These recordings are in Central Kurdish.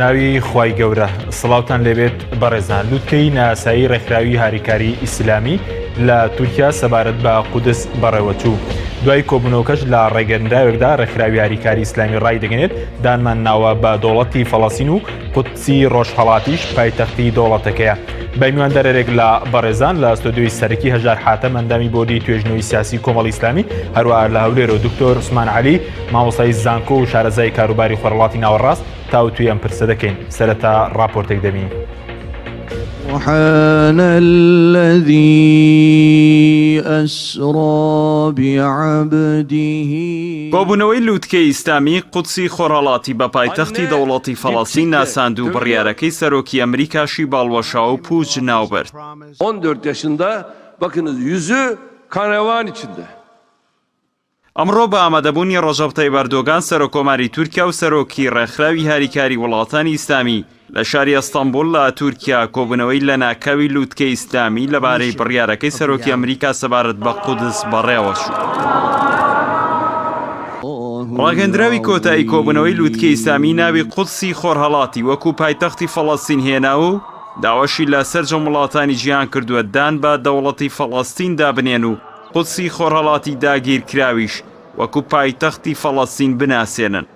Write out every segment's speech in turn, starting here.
بەناوی خوای گەورە سڵاوتان لێبێت بەڕێزان لووتکەی ناسایی ڕێکخراوی هاریکاری ئیسلامی لە تورکیا سەبارەت بە قودس بەڕێوەچوو دوای کۆبوونەوەکەش لە ڕێگەندراوێکدا ڕێکخراوی هاریکاری ئیسلامی ڕای دەگەنێت دانمان ناوە بە دەوڵەتی فەڵەستین و قودسی ڕۆژهەڵاتیش پایتەختی دەوڵەتەکەیە. بەمیوان دەرێک لە بەڕێزان لە ستۆدیۆی سەرەکی هەژار حاتەم ئەندامی بۆدی توێژنەوەی سیاسی کۆمەڵی ئیسلامی هەروەها لە هەولێرە و دکتۆر عوسمان عەلی مامۆستای زانکۆ و شارەزای کاروباری خۆرهەڵاتی ناوەڕاست تاوتوی ئەم پرسە دەکەین. سەرەتا ڕاپۆرتێک دەبین. سبحان الذي أسرى بعبده. کۆبوونەوەی لووتکەی ئیسلامی قودسی خۆرهەڵاتی بە پایتەختی دەوڵەتی فەڵەستین ناساند و بڕیارەکەی سەرۆکی ئەمریکاشی باڵوەشاو و پوچ ناوبەرد. 14 yaşında bakınız yüzü kanavan içinde. ئەمڕۆ بە ئامادەبوونی ڕەجەب تەیب ئەردۆغان سەرۆکۆماری تورکیا و سەرۆکی ڕێکخراوی هاریکاری وڵاتانی ئیسلامی لە شاری ئەستەمبول لە تورکیا کۆبوونەوەی لە ناکاوی لووتکەی ئیسلامی لەبارەی بڕیارەکەی سەرۆکی ئەمریکا سەبارەت بە قودس بەڕێوەچوو. ڕاگەندراوی کۆتایی کۆبوونەوەی لووتکەی ئیسلامی ناوی قودسی خۆرهەڵاتی وەکو پایتەختی فەڵەستین هێنا و داوەشی لە سەرجەم وڵاتانی جیهان کردووە دان بە دەوڵەتی فەڵەستین دابنێن و قودسی خۆرهەڵاتی داگیرکراویش وەکو پایتەختی فەڵەستین بناسێنن.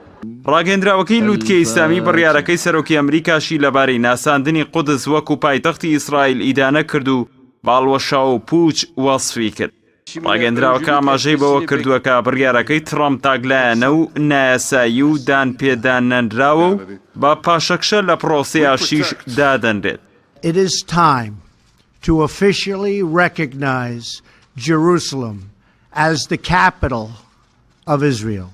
ڕاگەندراوەکەی لووتکەی ئیسلامی بڕیارەکەی سەرۆکی ئەمریکاشی لەبارەی ناساندنی قودس وەکو پایتەختی ئیسرائیل ئیدانە کرد و باڵوەشاو و پوچ وەسفی کرد. ڕاگەندراوەکە ئاماژەی بەوە کردووە کە بڕیارەکەی ترەمپ تاگلایەنە و نایاسایی و دانپێدانەنراوە و بە پاشەکشە لە پرۆسەیەشیش دادەنرێت. It is time to officially recognize Jerusalem as the capital of Israel.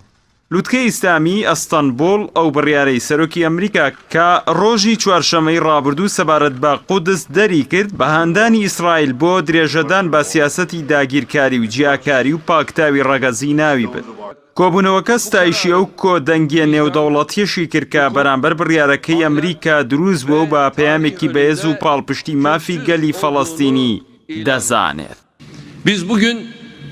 لووتکەی ئیسلامی ئەستەنبوڵ ئەو بڕیارەی سەرۆکی ئەمریکا کە ڕۆژی چوارشەمەی ڕابردوو سەبارەت بە قودس دەری کرد بە هەندانی ئیسرائیل بۆ درێژەدان بە سیاسەتی داگیرکاری و جیاکاری و پاکتاوی ڕەگەزی ناوی بێت. کۆبوونەوەکە ستایشی ئەو کۆدەنگیە نێودەوڵەتیەشی کرد کە بەرامبەر بڕیارەکەی ئەمریکا دروست بووە و بە پەیامێکی بەهێز و پاڵپشتی مافی گەلی فەڵەستینی دەزانێت. Biz bugün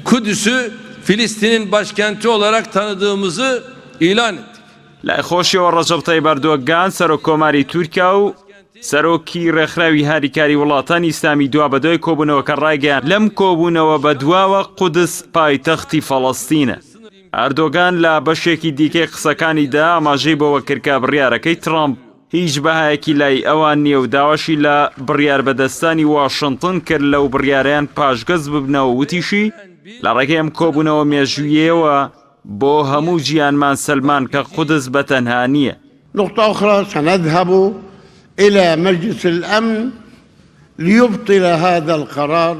Kudüs'ü Filistin'in başkenti olarak tanıdığımızı ilan ettik. لای خۆشیەوە ڕەجەب تەیب ئەردۆغان سەرۆکۆماری تورکیا و سەرۆکی ڕێکخراوی هاریکاری وڵاتانی ئیسلامی دوا بەدوای کۆبوونەوەکە ڕایگەیان لەم کۆبوونەوە بەدواوە قودس پایتەختی فەڵەستینە. ئەردۆغان لە بەشێکی دیکەی قسەکانیدا ئاماژەی بەوە کرد کە بڕیارەکەی ترەمپ هیچ بەهایەکی لای ئەوان نییە و داواشی لە بڕیار بەدەستانی واشنتن کرد لەو بڕیارەیان پاشگەز ببنەوە وتیشی لە ڕێگەی ئەم کۆبوونەوە مێژوویەوە بۆ هەموو گیانمان سلمان کە قودس بەتەنها نییە. نقطة أخرى سنذهب إلى مجلس الأمن ليبطل هذا القرار.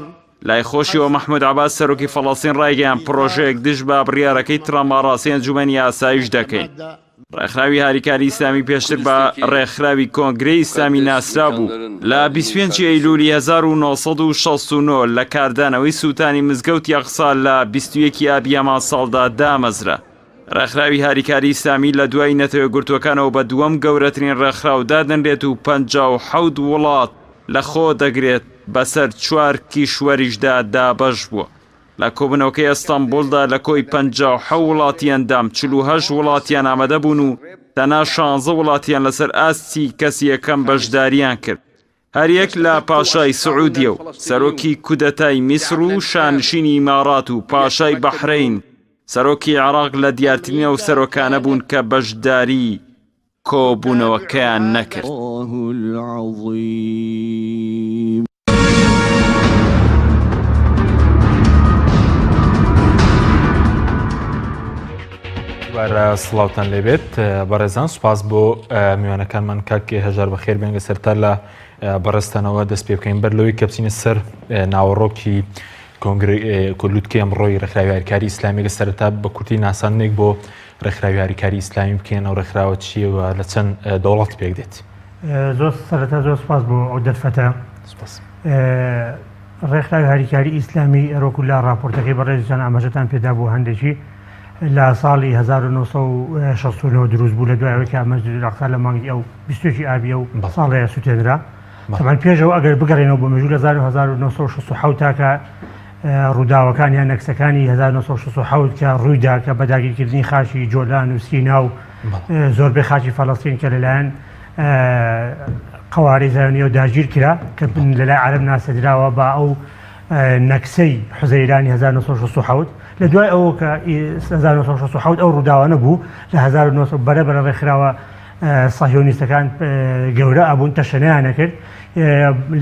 لای خۆشیەوە مەحموود عەباس سەرۆکی فەڵەستین ڕایگەیان پرۆژەیەک دژ بە بڕیارەکەی ترەمپ ئاڕاستەی ئەنجومەنی ئاسایش دەکەین. ڕێکخراوی هاریکاری ئیسلامی پێشتر بە ڕێکخراوی کۆنگرەی ئیسلامی ناسرا بوو لە 25 ئەیلولی 1969 لە کاردانەوەی سووتانی مزگەوت یەقسا لە 21 ئابی هەمان ساڵدا دامەزرا. ڕێکخراوی هاریکاری ئیسلامی لە دوای نەتەوە گرتوەکانەوە بە دووەم گەورەترین ڕێکخراو دادەنرێت و 57 وڵات لە خۆ دەگرێت بەسەر 4 کیشوەریشدا دابەش بووە. لە کۆبوونەوەکەی ئەستەمبولدا لە کۆی 57 وڵاتیاندام 48 وڵاتیان ئامادە بوون و تەنها 16 وڵاتیان لەسەر ئاستی کەسی یەکەم بەشداریان کرد. هەریەک لە پاشای سعودیە و سەرۆکی کودەتای میسر و شانشینی ئیمارات و پاشای بەحرەین سەرۆکی عێراق لە دیارترینەوە سەرۆکانە بوون کە بەشداری کۆبوونەوەکەیان نەکرد. سڵاوتان لێبێت بەڕێزان سوپاس بۆ میوانەکانمان کاک هەژار بەخێر بێنگە سەرتا لە بەڕێستانەوە دەست پێ بکەین بەر لەوەی کە بچینە سەر ناوەڕۆکی لووتکەی ئەمڕۆی ڕێکخراوی هاریکاری ئیسلامی لە سەرەتا بە کورتی ناساندنێک بۆ ڕێکخراوی هاریکاری ئیسلامی بکەین ئەو ڕێکخراوە چیەوە لە چەند دەوڵەت پێک دێت. زۆر سەرەتا زۆر سوپاس بۆ ئەو دەرفەتە. ڕێکخراوی هاریکاری ئیسلامی ئەرۆکو لا ڕاپۆرتەکەی بەڕێزتان ئاماژەتان پێدا بۆ هەندێکی لە ساڵی 1969 دروست بوو لە دوایەوەی کە مەسجد ئەڵەقسا لە مانگی ئەو 20 ئابی ئەو ساڵەیە سوتێنرا. تەمان پێشەوە ئەگەر بگەڕێنەوە بۆ مێژوو لە 1967 تاکە ڕووداوەکان یان نەکسەکانی 1967 کە ڕوویدا کە بەداگیرکردنی خاچی جۆلان و سینا و زۆربەی خاچی فەڵەستین کە لەلایەن قوارێ زایۆنیە و داگیر کرا کە لەلای عەرەب ناسەدراوە بە ئەو نەکسەی حوزەیرانی 1960 لە دوای ئەوە کە 1960 ئەو ڕووداوانە بوو لە 1990 بەرەبەرە ڕێکخراوە صهیۆنیستەکان گەورە ئەبوون تەشەنەیانە کرد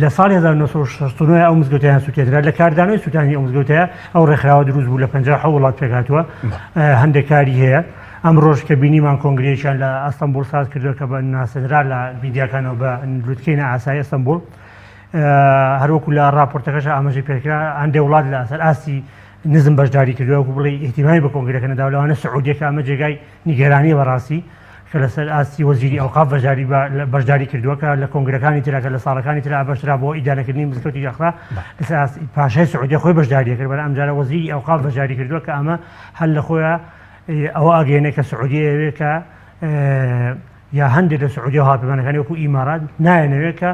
لە ساڵی 1960 ئەو مزگەوتیان سووتێترا لە کاردانەوەی سووتانی ئەو مزگەوتەیە ئەو ڕێکخراوە دروست بوو لە 50 وڵات پێکهاتووە هەندێک کاری هەیە ئەمڕۆژ کە بینیمان کۆنگرێکیان لە ئەستەمبول ساز کردووە کە بە ناسەدرا لە میدیاکانەوە بە لوتکەی نائاسایی ئەستەمبول هەروەکو لە راپۆرتەکەش ئاماژەی پێکرا هەندێک وڵات لە ئەسەر ئاستی نزم بەشداری کردووە وەکو بڵێ ئیحتیمامی بە کۆنگرەکە نەداوە لەوانە سعودیە کە ئەمە جێگای نیگەرانی بەڕاستی کە لەسەر ئاستی وەزیری ئەوقاف بەشداری کردووە کە لە کۆنگرەکانی ترا کە لە ساڵەکانی ترا بەشرا بۆ ئیدارەکردنی مزگەوتی یەخرا لەسەر پاشای سعودیە خۆی بەشداریە کرد بەڵام ئەمجارە وەزیری ئەوقاف بەشداری کردووە کە ئەمە هەل لە خۆیان ئەوە ئاگەیەنێ کە سعودیە ئەوێ کە یا هەندێک لە سعودیە هاوپەیمانەکانی وەکو ئیمارات نایەنەوێت کە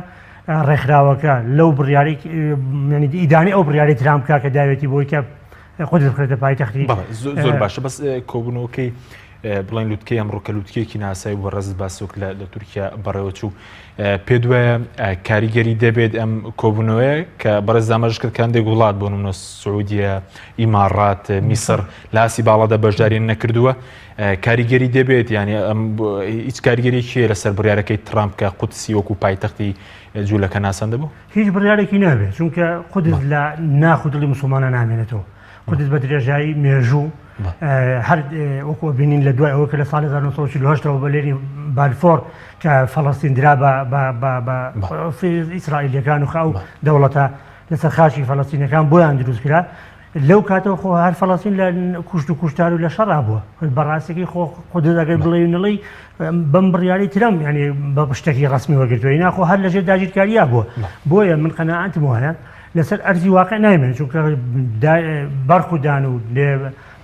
ڕێکخراوەکە لەو بڕیاری ئیدانی ئەو بڕیاری ترام بکا کە داوێتی بۆی کە قودس بخرێتە پایتەختی زۆر باشە بەس کۆبوونەوەکەی بڵین لوتکەی ئەمڕۆکە لوتکێکی ناسایی بۆ ڕز باسۆک لە تورکیا بەڕێوەچوو پێ دوایە کاریگەری دەبێت ئەم کۆبوونەوەی کە بەڕێز ئاماژ کرد کاندێک وڵات بۆ نمونە سعودیە ئیمارات میسر لاسی باڵەدا بەشداریان نەکردووە کاریگەری دەبێت ینی هیچ کاریگەریەکی لەسەر بڕیارەکەی ترامپ کە قودسی وەکو پایتەختی جوولەکە ناسەندە بوو هیچ بڕیارێکی نابێت چونکە قودس لە ناخودڵی مسلمانە نامێنێتەوە قودس بە درێژایی مێژوو هەر وەکو بینین لە دوای ئەوە کە لە ساڵی 1940 بە لێری بالفۆر کە فەڵەستین درا بە ئیسرائیلیەکان و خاو دەوڵەتە لەسەر خاشی فەڵەستینەکان بۆیان دروست کرا لەو کاتەوە خۆ هەر فەڵەستین لە کوشت و کوشتار و لە شەڕا بووە بەڕاستێکی خۆ قودس ئەگەر بڵێ نڵی بەم بڕیاری ترم ینی بە شتێکی ڕسمی وەگرتووە ناخۆ هەر لەژێر داگیرکاریە بووە بۆیە من قەناعەتم وایە لەسەر ئەرزی واقع نایمێن چونکە بەرخودان و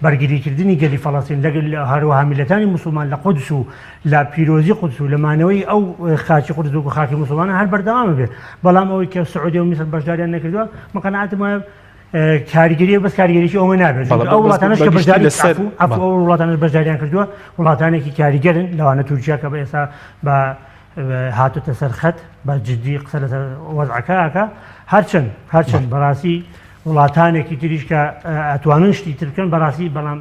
بەرگریکردنی گەلی فەڵەستین لەگەل هەروەها میلەتانی مسلمان لە قودس و لە پیرۆزی قودس و لەمانەوەی ئەو خاکی قودس و خاکی مسلمانە هەر بەردەوامە بێت بەڵام ئەوەی کە سعودیە و میسر بەشداریان نەکردووە من قەناعەتم وایە کاریگەریە بەس کاریگەریی ئەوە نابێت ئەو وڵاتانەش کە بەشداری ئەو وڵاتانش بەشداریان کردووە وڵاتانێکی کاریگەرن لەوانە تورکیا کە بە ئێستا بە هاتوتە سەر خەت بە جددی قسە لەسەر وەزعەکە هەرچەند بەڕاستی وڵاتانێکی تریش کە ئەتوانن شتی تر بکەن بەڕاستی بەڵام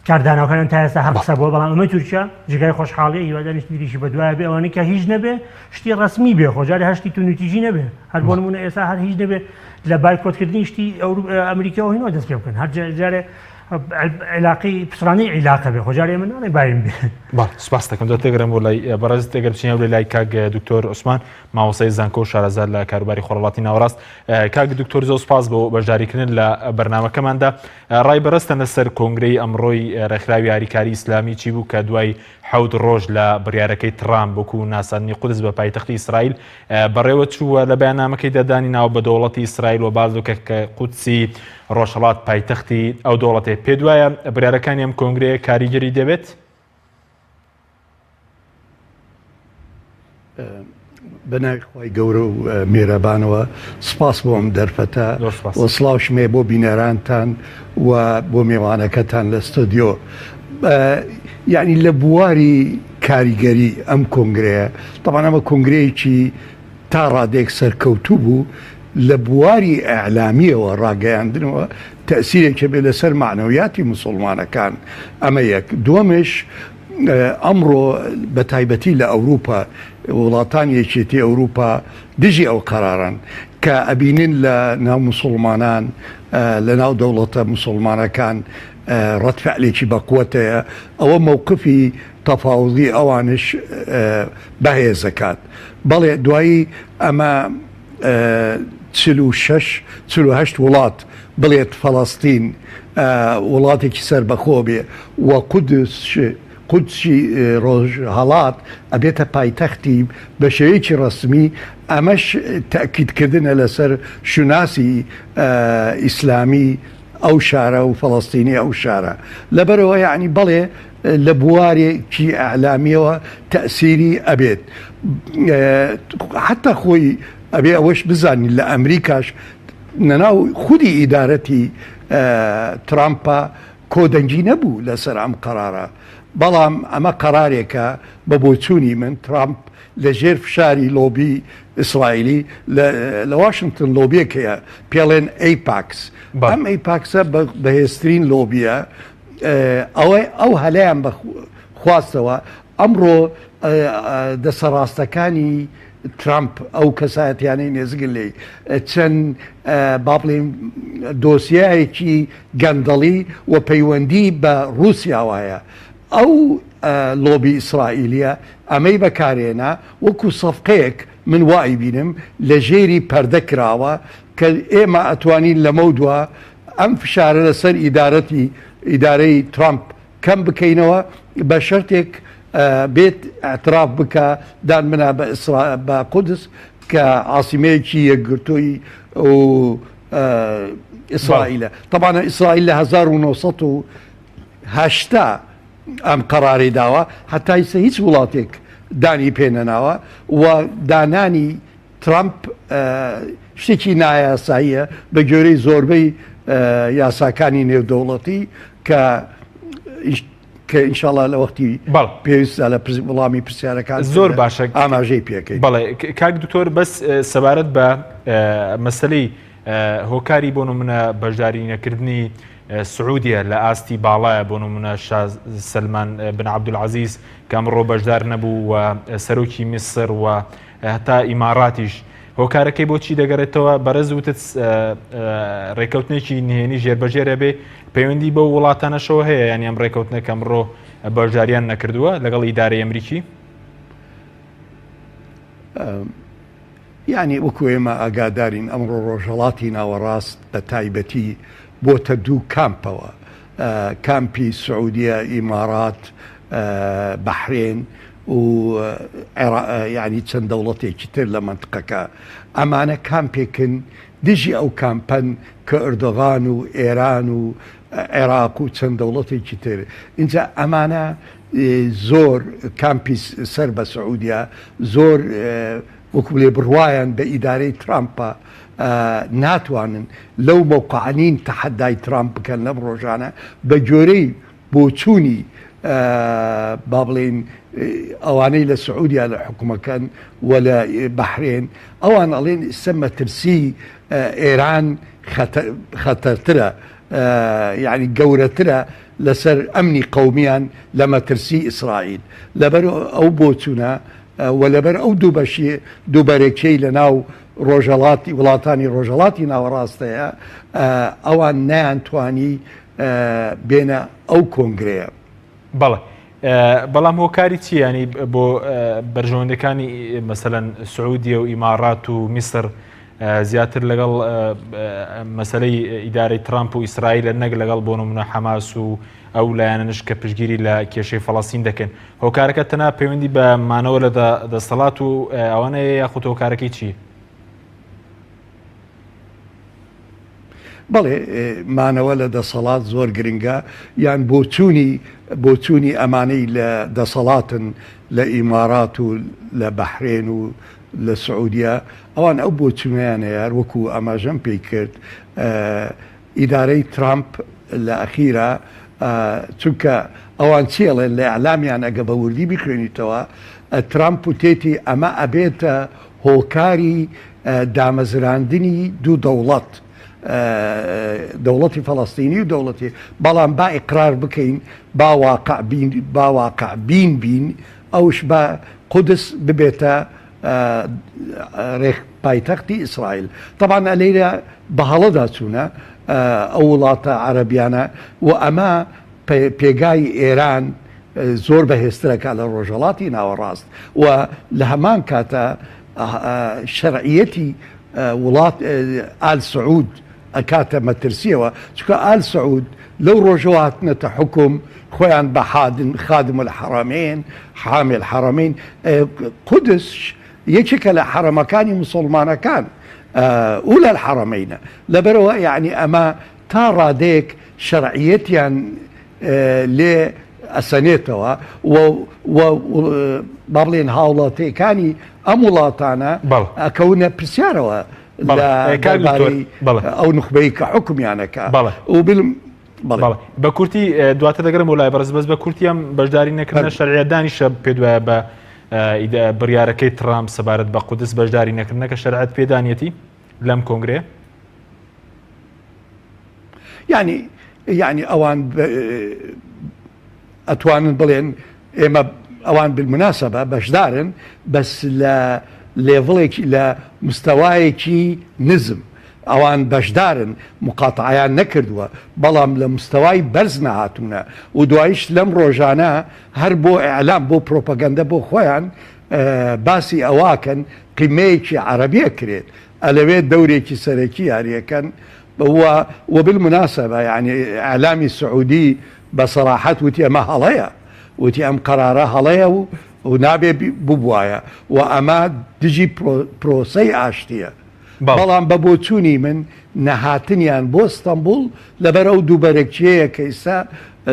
کاردانەوەکانیان تا ئێستا هەر قسە بووە بەڵام ئەمەی تورکیا جگای خۆشحاڵی هیواداری شتیریشی بە دوایە بێ ئەوانەی کە هیچ نەبێ شتی ڕسمی بێ خۆجارێ هەشتی تونوتیژی نەبێ هەر بۆ نمونە ئێستا هەر هیچ نەبێ لە بایکۆتکردنی شتی ئەمریکاەوە هینەوە دەست پێ بکەن هەر جارێ علاقی پسرانی عیلاقە بێ خۆجارێ من ناڵێ بایم بێ سپاس دەکەم دەتێگەرم بۆ لای بەڕێز تێگەر بچینە لە لای کاک دکتۆر عوسمان مامۆستای زانکۆ و شارەزاد لە کاروباری خۆرهەڵاتی ناوەڕاست کاک دکتۆر زۆر سپاس بۆ بەشداریکردن لە بەرنامەکەماندا ڕای بەڕستە لەسەر کۆنگرەی ئەمڕۆی ڕێکخراوی یاریکاری ئیسلامی چی بوو کە دوای 7 ڕۆژ لە بڕیارەکەی ترامپ وەکو ناساندنی قودس بە پایتەختی ئیسرائیل بەڕێوە چووە لە بەیاننامەکەی دەدانی ناو بە دەوڵەتی ئیسرائیل و باز دەکە کە قودسی ڕۆژهەڵات پایتەختی ئەو دەوڵەتێ پێ دوایە بڕیارەکانی ئەم کۆنگرەیە کاریگەری دەبێت بەناوی خۆی گەورە و میێرەبانەوە سپاس بۆ ئەم دەرفەتە وەسڵاوشمێ بۆ بینەرانتان و بۆ میوانەکەتان لە ستۆدیۆ یعنی لە بواری کاریگەری ئەم کۆنگرەیە تەمان ئەمە کۆنگرەیەکی تا ڕادێک سەرکەوتوو بوو لە بواری ئەعلامیەوە ڕاگەیاندنەوە تەسیرێکە بێ لەسەر معنەویاتی مسلمانەکان ئەمە یەک دووەمش ئەمڕۆ بە تایبەتی لە ئەوروپا وڵاتان یەکێتی ئەوروپا دژی ئەو قەرارن کە ئەبینن لە ناو مسلمانان لە ناو دەوڵەتە مسلمانەکان ڕەتفعلێکی بەقوەتەیە ئەوە مووقفی تەفاوضی ئەوانش بەهێزەکات بەڵێ دوایی ئەمە 46 وڵات بڵێت فەڵەستین وڵاتێکی سەربەخۆ بێ و قودسی ڕۆژهەڵات ئەبێتە پایتەختی بە شێوەیەکی ڕسمی ئەمەش تەکیدکردنە لەسەر شوناسی ئیسلامی ئەو شارە و فەڵەستینی ئەو شارە لەبەرەوە یعنی بەڵێ لە بوارێکی ئەعلامیەوە تەسیری ئەبێت حتا خۆی ئەبێ ئەوەش بزانین لە ئەمریکاش نەناو خودی ئیدارەتی ترامپە کۆدەنگی نەبوو لەسەر ئەم قەرارە بەڵام ئەمە قەرارێکە بە بۆچوونی من ترامپ لە ژێر فشاری لۆبی ئیسرائیلی لە واشنگتن لۆبیەکەیە پێڵێن ئەیپاکس ئەم ئەیپاکسە بەهێزترین لۆبیە ئەو هەلایان بەخواستەوە ئەمڕۆ دەسەڕاستەکانی ترامپ ئەو کەسایەتیانەی نێزگن لێ چەند با بڵێن دۆسیایەکی گەندەڵی و پەیوەندی بە رووسیا وایە ئەو لۆبی ئیسرائیلیە ئەمەی بەکارێنا وەکو سەفقەیەک من وای بینم لە ژێری پەردە کراوە کە ئێمە ئەتوانین لەمە دووە ئەم فشارە لەسەر ئیدارەی ترامپ کەم بکەینەوە بە شەرتێک بێت ئەتراف بکە دان منە بە قودس کە عاسیمەیەکی یەکگرتووی و ئیسرائیلە طبعا ئیسرائیل لە 1980 ئەم قەراری داوە هەتای سە هیچ وڵاتێک دانی پێنەناوە و دانانی ترامپ شتێکی نایاساییە بە گوێرەی زۆربەی یاساکانی نێودەوڵەتی کە ئینشاءڵڵا لە وەختی پێویستە لە وڵامی پرسیارەکان زۆر باشە ئاماژەی پێکەیت. بەڵێ کاک دکتۆر بەس سەبارەت بە مەسلەی هۆکاری بۆ نمونە بەشداری نەکردنی سعودیە لە ئاستی باڵایە بۆ نمونە شاز سلمان بن عەبدولعەزیز کە ئەمڕۆ بەشدار نەبوو و سەرۆکی میسر و هەتا ئیماراتیش هۆکارەکەی بۆچی دەگەڕێتەوە بەرەز وتت ڕێکەوتنێکی نهێنی ژێربەژێرە بێ پەیوەندی بە وڵاتانەشەوە هەیە یانی ئەم ڕێکەوتنەکە ئەمڕۆ بەشداریان نەکردووە لەگەڵ ئیدارەی ئەمریکی یعنی وەکو ئێمە ئاگادارین ئەمڕۆ ڕۆژهەڵاتی ناوەڕاست بە تایبەتی بۆتە دوو کامپەوە کامپی سعودیە ئیمارات بەحرێن و یعنی چەند دەوڵەتێکی تر لە منطقەکە ئەمانە کامپێکن دژی ئەو کامپەن کە ئەردۆغان و ئێران و عێراق و چەند دەوڵەتێکی تر اینجا ئەمانە زۆر کامپی سەر بە سعودیە زۆر وەکو لێ بڕوایان بە ئیدارەی ترامپە ناتوانن لەو مۆقعانین تەحەدای ترامپ بکەن لەم ڕۆژانە بە گوێرەی بۆچوونی با بڵێن ئەوانەی لە سعودیا لە حکومەکەن و لە بەحرێن ئەوان ئەڵێن ئێستا مەترسی ئێران خەتەرترە یعنی گەورەترە لەسەر ئەمنی قەومیان لە مەترسی ئیسرائیل لەبەر ئەو بۆچوونە و لەبەر ئەو دووبەرێکەی لە ناو ڕۆژهەڵاتی وڵاتانی ڕۆژهەڵاتی ناوەڕاستەیە ئەوان نەیانتوانی بێنە ئەو کۆنگرەیە. بەڵێ بەڵام هۆکاری چی ینی بۆ بەرژەوەندەکانی مەسەلەن سعودیە و ئیمارات و میسر زیاتر لەگەڵ مەسەلەی ئیدارەی ترامپ و ئیسرائیلە نەک لەگەڵ بۆ نمونە حەماس و ئەو لایەنش کە پشتگیری لە کێشەی فەڵەستین دەکەن هۆکارەکە تەنها پەیوەندی بە مانەوە لە دەسەڵات و ئەوانەیە یاخود هۆکارەکەی چی؟ بەڵێ مانەوە لە دەسەڵات زۆر گرنگە یان بۆچوونی ئەمانەی لە دەسەڵاتن لە ئیمارات و لە بەحرێن و لە سعودیا ئەوان ئەو بۆچوونیانەیە وەکو ئاماژەم پێی کرد ئیدارەی ترامپ لە ئەخیرە چونکە ئەوان چێڵێن لە ئەعلامیان ئەگە بە وردی بخوێنیتەوە ترامپ و تێتی ئەمە ئەبێتە هۆکاری دامەزراندنی دوو دەوڵەت دەوڵەتی فەڵەستینی و دەوڵەتی بەڵام با ئیقرار بکەین با واقع بین ئەوش بە قودس ببێتە پایتەختی ئیسرائیل طبعا لەیرە بە هەڵەدا چوونە ئەو وڵاتە عەرەبیانە و ئەمە پێگای ئێران زۆر بەهێزترەکە لە ڕۆژهەڵاتی ناوەڕاست و لە هەمان کاتە شەرعیەتی وڵات ئال سعود ئەکاتە مەترسیەوە چکە ئال سعود لەو ڕۆژەوە هاتنەتە حکم خۆیان بە خادم الحرمین حامی الحرمین قودس یەکێکە لە حرەمەکانی مسلمانەکان ئولە الحرمینە لەبەرەوە یعنی ئەمە تا ڕادەیەک شەرعیەتیان لێ ئەسەنێتەوە با بڵێن هاوڵاتیەکانی ئەم وڵاتانە ئەکەونە پرسیارەوە ئەو نخبەی کە حکمیانەکە و بە کورتی دواتر دەگەرم وڵای بەڕز بەس بە کورتی ئەم بەشداری نەکردنە شەرعیە دانیشە پێ دوایە بە بڕیارەکەی ترامپ سەبارەت بە قودس بەشداری نەکردنەکە شەرعەت پێدانیەتی لەم کۆنگرێ يعني ئەوان ئەتوانن بڵێن ئێمە ئەوان بالمناسبە بەشدارن بەس لە لێڤڵێکی لە مستەوایەکی نزم ئەوان بەشدارن مقاتعیان نەکردووە بەڵام لە مستەوای بەرز نەهاتوونە و دوایش لەم ڕۆژانە هەر بۆ ئیعلام بۆ پرۆپەگەندە بۆ خۆیان باسی ئەواکەن قیمەیەکی عەرەبیە کرێت ئەلەوێت دەورێکی سەرەکی یاریەکەن وبالمناسبة يعني إعلامي سعودي بصراحة وتي أما هلايا وتي أم قرارة هلايا ونابي ببوايا وأما تجي بروسي عاشتيا بەڵام بە بۆچوونی من نەهاتنیان بۆ ئەستەمبول لەبەرە و دووبەرێکچەیە کەیسا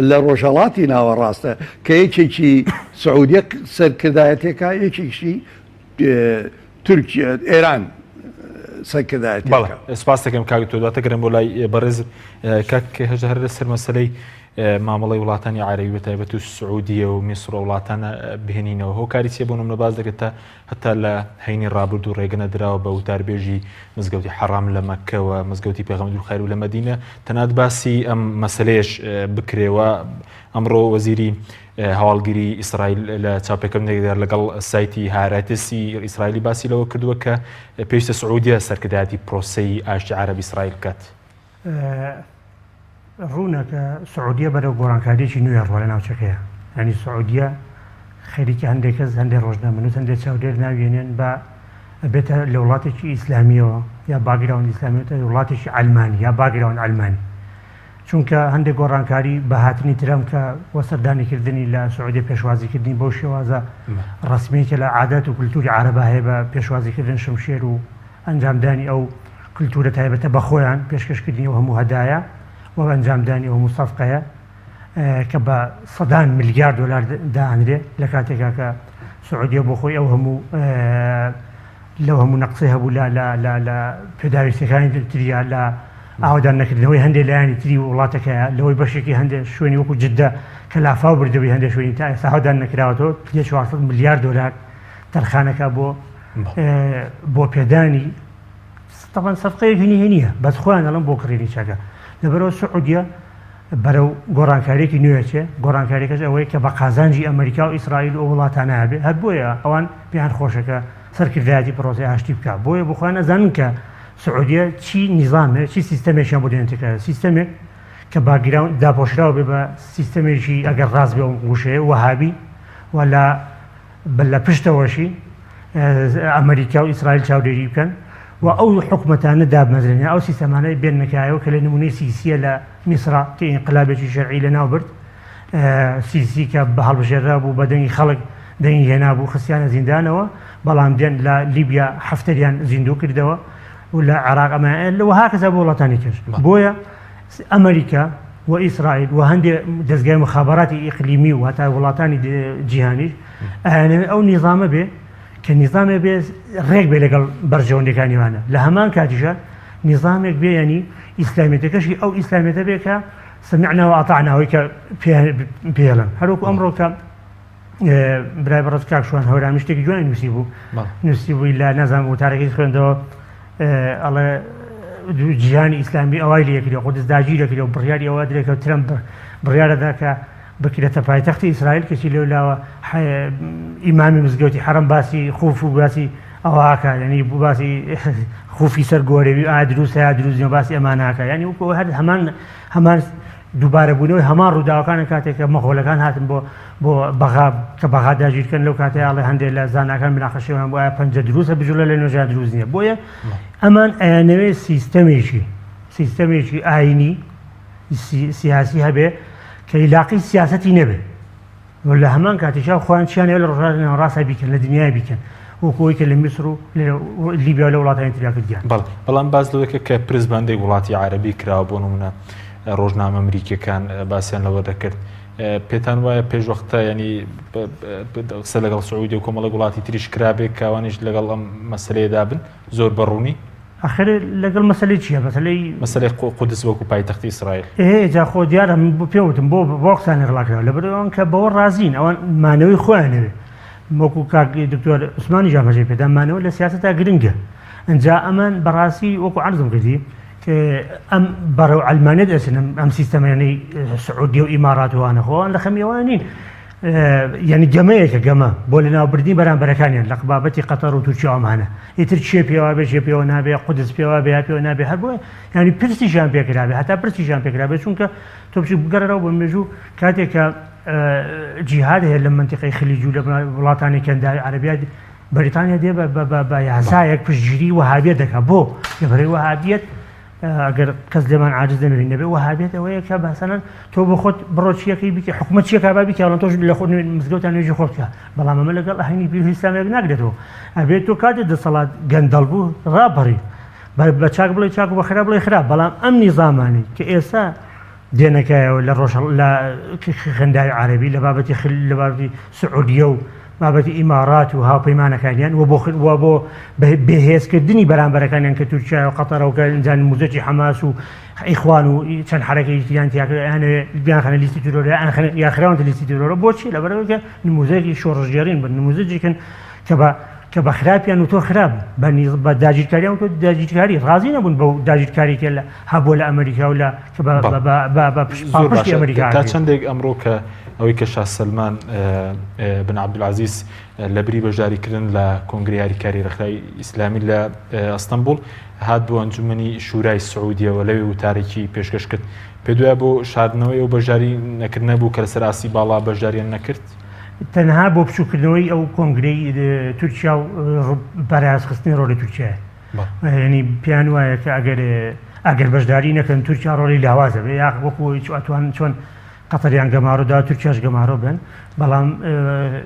لە ڕۆژهەڵاتی ناوەڕاستە کە یەکێکی سعودیە سەرکردایەتێکا یەکێکی تورکیا ئێران سەرکردایەتێکە. سپاس دەکەم کاک تۆ دواتە گەرم بۆ لای بەڕێز کاک هەژە هەر لەسەر مەسەلەی مامەڵەی وڵاتانی عەرەبی بەتایبەت و سعودیە و میسر و وڵاتانە بهێنینەوە هۆکاری چێ بۆ نمونە باز دەکرێت تا هەتا لە هەینی ڕابردوو ڕێگەنە درراوە بە وتاربێژی مزگەوتی حەرام لە مەککەوە مزگەوتی پێغەمبەر خەیر و لە مەدینە تەنات باسی ئەم مەسەلەیەش بکرێوە ئەمڕۆ وەزیری هەواڵگیری ئیسرائیل لە چاپێکەکەم لەگەڵ سایتی هاراتسی ئیسرائیلی باسی لەوە کردووە کە پێویستە سعودیە سەرکردایەتی پرۆسەی ئاشتی عەرەب ئیسرائیل بکات. ڕوونەکە سعودیە بەرەو گۆڕانکاریێکی نوێ ڕۆ لە ناوچەکەیە ینی سعودیە خەریکی هەندێک کەس هەندێک ڕۆژنامەنووس هەندێک چاودێر ناوێنێن بە بێتە لە وڵاتێکی ئیسلامیەوە یا باگراوند ئیسلامیەوە وڵاتێکی ئەلمانی یا باگراوند ئەلمانی چونکە هەندێک گۆڕانکاری بە هاتنی ترەم کە وەسەردانیکردنی لە سعودی پێشوازیکردنی بۆ شێوازە ڕسمیەکە لە عادەت و کولتوری عەرەبا هەیە بە پێشوازیکردن شمشێر و ئەنجامدانی ئەو کولتورە تایبەتە بە خۆیان پێشکەشکردنی و هەموو هەدایە و ئەنجامدانی ئەو مستەفقەیە کە بە سەدان ملیار دۆلار دانرێ لە کاتێکا کە سعودیە بۆ خۆی ئەو هەموو لەو هەموو نەقسەی هەبوو لە پێداویستەکانی تریا لە ئاودان نەکردنەوەی هەندێک لایانی تری وڵاتەکەیە لەوەی بەشێکی هەندێک شوێنی وەکو جددە کە لافاو بردەوەی هەندێک شوێنی تا ئێستا هەودان نەکراوەتەوە 400 ملیار دۆلار تەرخانەکە بۆ پێدانی طبعا سەفقەیەکی نییە بەس خۆیان دەڵم بۆ کڕێنی چاکە لەبەرەوە سعودیە بەرەو گۆڕانکاریێکی نوێچێ گۆڕانکاریەکەش ئەوەی کە بە قازانجی ئەمریکا و ئیسرائیل و ئەو وڵاتانە هەبێ هەر بۆیە ئەوان پێیان خۆشەکە سەرکردایەتی پرۆسی هاشتی بکە بۆیە بخۆیان ئەزانن کە سعودیە چی نیظامێ چی سیستەمێکیان بۆ دێنێتەکە سیستەمێک کە باگراون داپۆشراوە بێ بە سیستەمێکی ئەگەر ڕاست بێ گوشەیە وەهابی و لە پشتەوەشی ئەمریکا و ئیسرائیل چاودێری بکەن و ئەو حکومەتانە دابمەزرێنە ئەو سیستەمانەی بێن نەکایەوە کە لە نمونەی سیسیە لە میسرا کە ئینقلابێکی شەرعی لە ناو برد سیسی کە بە هەڵبژێرا بوو بە دەنگی خەڵک دەنگی هێنا بوو خستیانە زیندانەوە بەڵام دێن لە لیبیا هەفتەریان زیندوو کردەوە و لە عێراق ئەمە لەوە هاکەسا بۆ وڵاتانی کرد بۆیە ئەمریکا و ئیسرائیل و هەندێک دەستگای مخابەراتی ئیقلیمی و هەتا وڵاتانی جیهانی ئەیانەوێت ئەو نیظامە بێ کە نیظامێک بێ ڕێک بێ لەگەڵ بەرژەوەندەکانیوانە لە هەمان کاتیشە نیظامێک بێ ینی ئیسلامیەتەکەشی ئەو ئیسلامیەتە بێ کە سمعنا وأطعناوەی کە پێڵن هەروەکو ئەمڕۆ کە برای بەڕێز کاک شوان هەورامی شتێکی جوانی نووسی بووی لە نەزانم وتارەکەی خوێندەوە ئەڵێ جیهانی ئیسلامی ئەوای لەکرێ قودس داگیرەکرێ و بڕیاری ئەوە درێکە ترەمپ بڕیارەدا کە بکرێتە پایتەختی ئیسرائیل کەچی لەولاوە ئیمامی مزگەوتی حەرەم باسی خوف و باسی ئەوواکە ینی بوو باسی خوفی سەر گۆرەوی ئادروست یا دروستنەوە باسی ئەماناکە ینی وەکو هەر هەمان دووبارە بوونەوەی هەمان ڕووداوەکانە کاتێککە مەخۆلەکان هاتن بۆ بەغا کە بەغا داگیرکەن لەو کاتەیاڵێ هەندێک لە زاناکان مناقەشەوەیان بۆ پەنجە دروستە بجوولە لە نوێژیان دروست نییە بۆیە ئەمان ئەیانەوێت سیستەمێکی ئاینی سیاسی هەبێ کە علاقی سیاسەتی نەبێ لە هەمان کاتیشا خۆیان چیانەوە لە ڕۆژانەوە ڕاستە بیکەن لە دنیای بیکەن وەکەوەی کە لە میسر و لیبیا لە وڵاتانی تریا کردیان بەڵام باز لەوەکە کە پرزبەندەی وڵاتی عەرەبی کراوە بۆ نمونە ڕۆژنامە ئەمریکیەکان باسییان لەوە دەکرد پێتان وایە پێشوەختە ینی قسە لەگەڵ سعودی و کۆمەڵە وڵاتی تریش کرابێت کاوانیش لەگەڵ ئەم مەسلەیەدا بن زۆر بەڕوونی ئەخر لەگەڵ مەسلەی چییە مەسلەی قودس وەکو پایتەختی ئیسرائیل جا خۆ دیارە بۆ پێوتم بۆ قسانی ڕڵاکەوە لە بەرەوەن کە بەوە ڕازین ئەوان مانەوەی خۆیانەوێ وەکو کاک دکتۆر عوسمانی جامەژەی پێدا مانەوە لە سیاسەتا گرنگە ئەنجا ئەمان بەڕاستی وەکو عەرزم کردی ئەم بەڕێو ئەلمانیە دەچن ئەم سیستەمەیەنەی سعودی و ئیمارات وانە خۆیان لە خەمیەوە نین یعنی گەمەیەکە گەمە بۆ لە ناوبردنی بەرامبەرەکانیان لە بابەتی قەتەر و تورکیا ئەمانە ئیتر چێ پێوە بێ چێ پێوە نابێ قودس پێوە بێ پێوە نابێ هەر بۆ ینی پرسیشان پێکرابێ هەتا پرسیشان پێکرابێ چونکە تۆ بچ بگەڕەوە بۆ مێژوو کاتێکە جیهاد هەیە لە منتیقەی خلیج و لە وڵاتانی کەنداوی عەرەبیات بەریتانیا دێ بە یاسایەک پشتگیری وەهابیەت دەکات بۆ لەبەرەوەی وەهابیەت ئەگەر کەس لێمان عاجز دەمێنێت نەبێ وەهابیەت ئەوەیە کە بەسەنەن تۆ بە خۆت بڕۆ چیەکەی بکە حکومەت چیەکە با بیکەوە تۆش لە خۆت مزگەوتان نوێژی خۆت بکە بەڵام ئەمە لەگەڵ ئاهەنگی بیری ئیسلامیەک ناگرێتەوە ئەبێت تۆ کاتێک دەسەڵات گەندەڵ بوو ڕابڕی بە چاک بڵێ چاک و بە خراپ بڵێ خراپ بەڵام ئەم نیزامانی کە ئێستا دێنەکایەوە لە ڕۆژ لە خەنداوی عەرەبی لە بابەتی سعودیە و بابەتی ئیمارات و هاوپەیمانەکانیان وە بۆ بەهێزکردنی بەرامبەرەکانیان کە تورکیا و قەتەر و گەنجان نموزەجی حەماس و ئیخوان و چەند حرەکەی تیان بیانخەنە لیستی تورۆرە یاخراونتە لیستی تورۆرە بۆچی لەبەرەوەی کە نموزەیەکی شۆڕژگەڕین بن نموزەجێکن کە بە خراپیان و تۆ خراپ بە داگیرکاریان و تۆ داگیرکاری ڕازی نەبوون بەو داگیرکاریکە لە هەبووە لە ئەمریکا و لە پاڵپشتی ئەمریکا تا چەندێک ئەمڕۆ کە ئەوەی کە شاه سەلمان بن عەبدولعەزیز لە بری بەشداریکردن لە کۆنگرەی یاریکاری ڕێکخراوی ئیسلامی لە ئەستەمبوڵ هات بۆ ئەنجومەنی شورای سعودیەوە لەوێ وتارێکی پێشکەش کرد پێ دوایە بۆ شاردنەوەی ئەو بەشداری نەکردنە بوو کە لەسەر ئاسی باڵا بەشداریان نەکرد تەنها بۆ بچووکردنەوەی ئەو کۆنگرەی تورکیا و بەڕێوەبردننی ڕۆڵی تورکیایە ینی پیان وایە کە ئەگەر بەشداری نەکەن تورکیا ڕۆڵی لاوازە بێ یا وەکو ئەتوان چۆن قەتەریان گەماڕۆدا تورکیاش گەماڕۆ بن بەڵام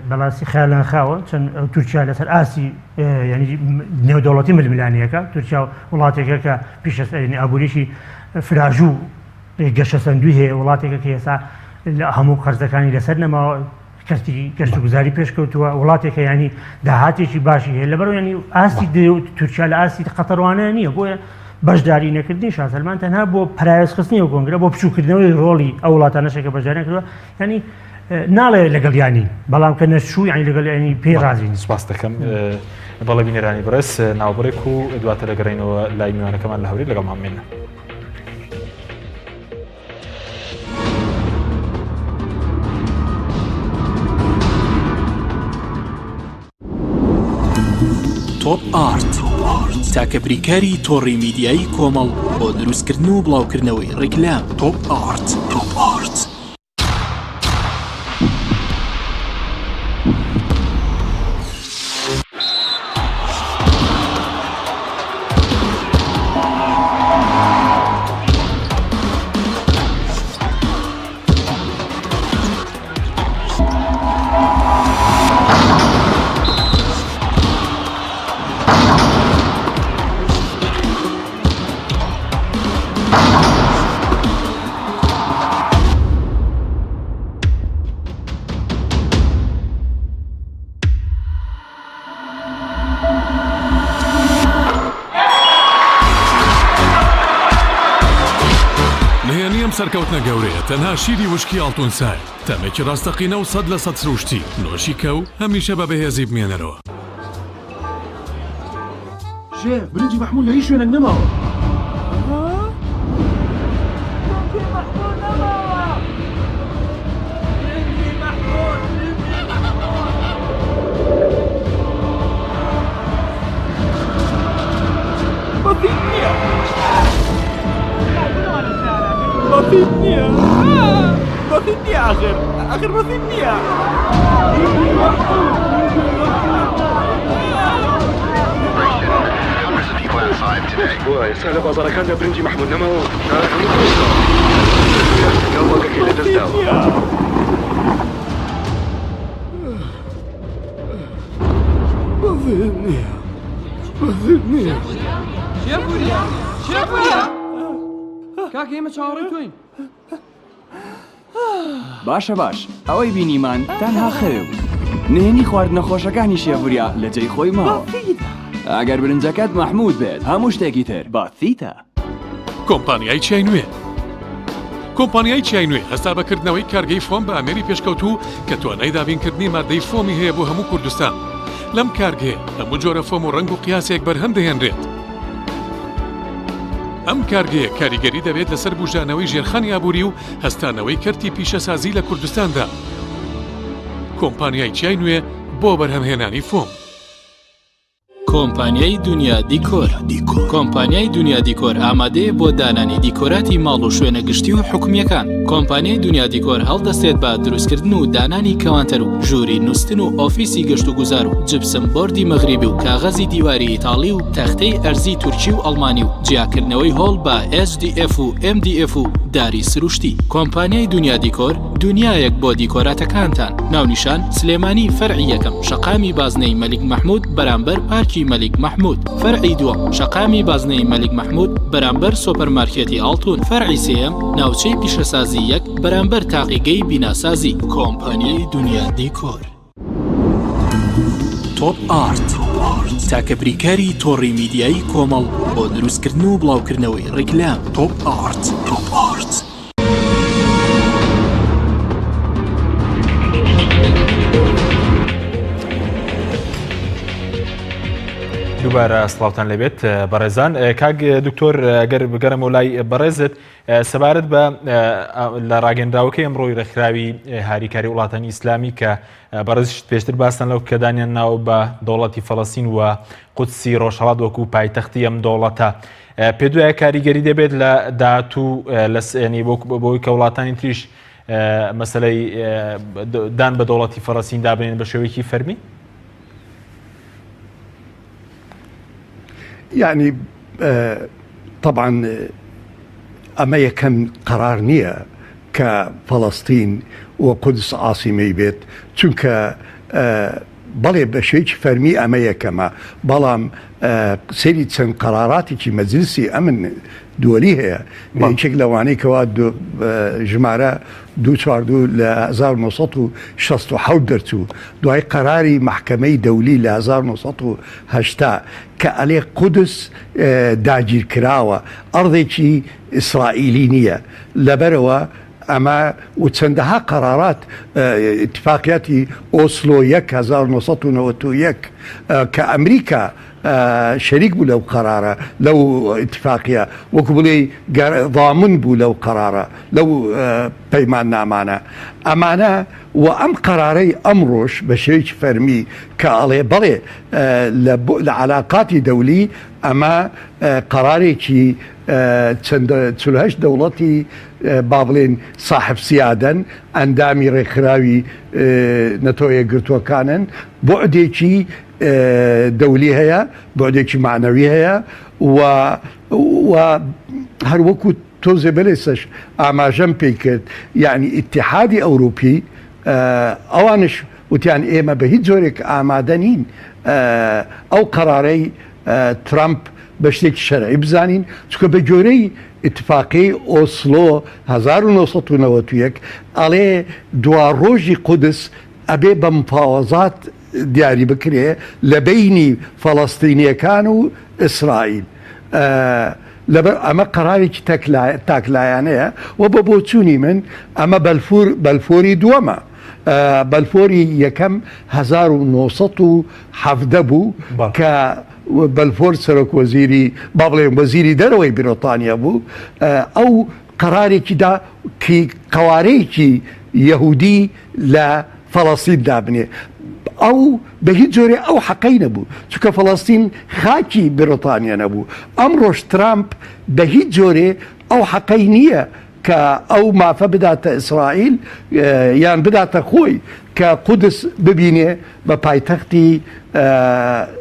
بەڵاستی خیالیان خاوە چەند تورکیا لەسەر ئاسی ینی نێودەوڵەتی ململانیەکە تورکیا وڵاتێکە کە پیشەسەرینی ئابووریشی فراژوو گەشە سەندوی هەیە وڵاتێکە کە ئێستا هەموو قەرزەکانی لەسەر نەماوە گەشت و گوزاری پێشکەوتووە وڵاتێکە ینی داهاتێکی باشی هەیە لەبەرەوە ینی ئاسی تورکیا لە ئاسی قەتەروانە نییە بۆیە بەشداری نەکردنی شاه سەلمان تەنها بۆ پرایوەسخستنی ئەو کۆنگرە بۆ بچووکردنەوەی ڕۆڵی ئەو وڵاتانەشێکە بەشداریان کردووە ینی ناڵێ لەگەڵ ینی بەڵام کە نەچوو ینی لەگەڵ ینی پێی ڕازین سپاس دەکەم بەڵێ بینەرانی بەڕێز ناوبڕێک و دواتر دەگەڕێنەوە لای میوانەکەمان لە هەوری لەگەڵمان بێنە تۆپ ئارت تاکە بریکاری تۆڕی میدیایی کۆمەڵ بۆ دروستکردن و بڵاوکردنەوەی ڕیکلام تۆپ ئارت سەرکەوتنە گەورەیە تەنها شیری وشکی ئاڵتونسای تەمێکی ڕاستەقینە و 100% سروشتی نۆشی کەو هەمیشە بە بەهێزی بمێنەرەوە ژێ برنجی مەحموود لە هیچ شوێنێک نەماوە بسيط نية بسيط نية آخر بسيط نية وای سال بازارەکاندا برنجی محمود نەماوە ناوەکەکەی لە دەستداوە بەزێت نییە بەزێت نییە چێ کاک ئێمە چاوەڕێی تۆین باشە باش ئەوەی بینیمان تەنها خەوێ بوو نهێنی خواردنە خۆشەکانی شێڤوریا لە جێی خۆی ماوە ئەگەر برنجەکەت مەحموود بێت هەموو شتێکی تر بەفیتە. کۆمپانیای چای نوێ کۆمپانیای چای نوێ هەستا بەکردنەوەی کارگەی فۆم بە ئەمێری پێشکەوتوو کە توانای دابینکردنی مادەی فۆمی هەیە بۆ هەموو کوردستان. لەم کارگەیە هەموو جۆرە فۆم و ڕنگ و قیاسێک بەرهەم دەهێنرێت. ئەم کارگەیە کاریگەری دەبێت لەسەر بژانەوەی ژێرخانی ئابووری و هەستانەوەی کەرتی پیشەسازی لە کوردستاندا. کۆمپانیای چای نوێ بۆ بەرهەمهێنانی فۆم. کۆمپانیای دنیا دیکۆر کۆمپانیای دنیا دیکۆر ئامادەیە بۆ دانانی دیکۆراتی ماڵ و شوێنە گشتی و حکومیەکان. کۆمپانیای دنیا دیکۆر هەڵدەستێت بە دروستکردن و دانانی کەوانتەر و ژووری نووسن و ئۆفیسی گەشت و گوزار و جبسم بۆردی مەغریبی و کاغەزی دیواری ئیتاڵی و تەختەی ئەرزی تورکی و ئەڵمانی و جیاکردنەوەی هۆڵ بە SDF و MDF و داری سروشتی. کۆمپانیای دنیا دیکۆر دنیایەک بۆ دیکۆراتەکانتان. ناونیشان سلێمانی فەرعی یەکەم شەقامی بازنەی مەلیک مەحموود بەرامبەر پارکی مەلیک مەحموود. فەرعی دووەم شەقامی بازنەی مەلیک مەحموود بەرامبەر سۆپەرمارکێتی ئاڵتون. فەرعی سێیەم ناوچەی پیشەسازی یەک بەرامبەر تاقیگەی بیناسازی. کۆمپانیای دنیا دیکۆر. تۆپ ئارت تاکە بریکاری تۆڕی میدیایی کۆمەڵ بۆ دروستکردن و بڵاوکردنەوەی ڕیکلام. تۆپ ئارت. دووبارە سڵاوتان لەبێت بەڕێزان. کاک دکتۆر ئەگەر بگەرم و لای بەڕێزت سەبارەت بە لە ڕاگەندراوەکەی ئەمڕۆی ڕێکخراوی هاریکاری وڵاتانی ئیسلامی کە بەڕێزیشت پێشتر باستان لەو کەدانیان ناو بە دەوڵەتی فەڵەستین و قودسی ڕۆژهەڵات وەکو پایتەختی ئەم دەوڵەتە، پێ دوایە کاریگەری دەبێت لە داهاتوو لەسێنی بۆی کە وڵاتانی تریش مەسەلەی دان بە دەوڵەتی فەڵەستین دابنێن بە شێوەیەکی فەرمی؟ يعني طبعا أما يكن قرار نية كفلسطين وقدس عاصمة بيت چونك بەڵێ بە شێوەیەکی فەرمی ئەمە یەکەمە، بەڵام سەیری چەند قەراراتێکی مەجلیسی ئەمن دووەلی هەیە. یەکێک لەوانەی کەوا ژمارە 242 لە 1967 دەرچوو، دوای قەراری محکەمەی دەولی لە 1970 کە ئەلێ قودس داگیر کراوە، ئەڕضێکی ئیسرائیلی نییە. لەبەرەوە ئەمە و چەندەها قەرارات اتفاقیاتی ئۆسلۆ 1991 کە ئەمریکا شەریک بوو لەو قەرارە لەو اتفاقیە، وەکو بڵێ ضامن بوو لەو قەرارە لەو پەیمان نامانە. ئەمانە و ئەم قەرارەی ئەمڕۆژ بە شێوەیەکی فەرمی کە ئەڵێ بەڵێ لە علاقاتی دەولی ئەمە قەرارێکی چەند 48 دەوڵەتی با بڵێن ساحب سیادەن ئەندامی ڕێکخراوی نەتۆیە گرتووەکانن، بۆعدێکی دەولی هەیە، بۆعدێکی معنەوی هەیە و هەروەکو تۆزێ بەلێسەش ئاماژەم پێی کرد، یعنی ئیتیحادی ئەوروپی ئەوانش وتیان ئێمە بە هیچ جۆرێک ئامادە نین ئەو قەرارەی ترامپ بە شتێکی شەرعی بزانین، چکە بە جۆرەی اتفاقی ئۆسلۆ 1991 ئەڵێ دوا ڕۆژی قودس ئەبێ بە مفاوەزات دیاری بکرێ لە بینی فەڵەستینیەکان و ئیسرائیل. لەبەر ئەمە قەرارێکی تاکلایانەیە و بە بۆچوونی من ئەمە بەلفۆری دووەمە. بەلفۆری یەکەم 1970 بوو کە بەلفۆر سەرۆک وەزیری با بڵێن وەزیری دەرەوەی بریتانیا بوو، ئەو قەرارێکیدا قەوارەیەکی یەهودی لە فەڵەستین دابنێ. ئەو بە هیچ جۆرێ ئەو حەقەی نەبوو، چونکە فەڵەستین خاکی بریتانیا نەبوو. ئەمڕۆژ ترامپ بە هیچ جۆرێ ئەو حەقەی نییە کە ئەو مافە بداتە ئیسرائیل یان بداتە خۆی کە قودس ببینێ بە پایتەختی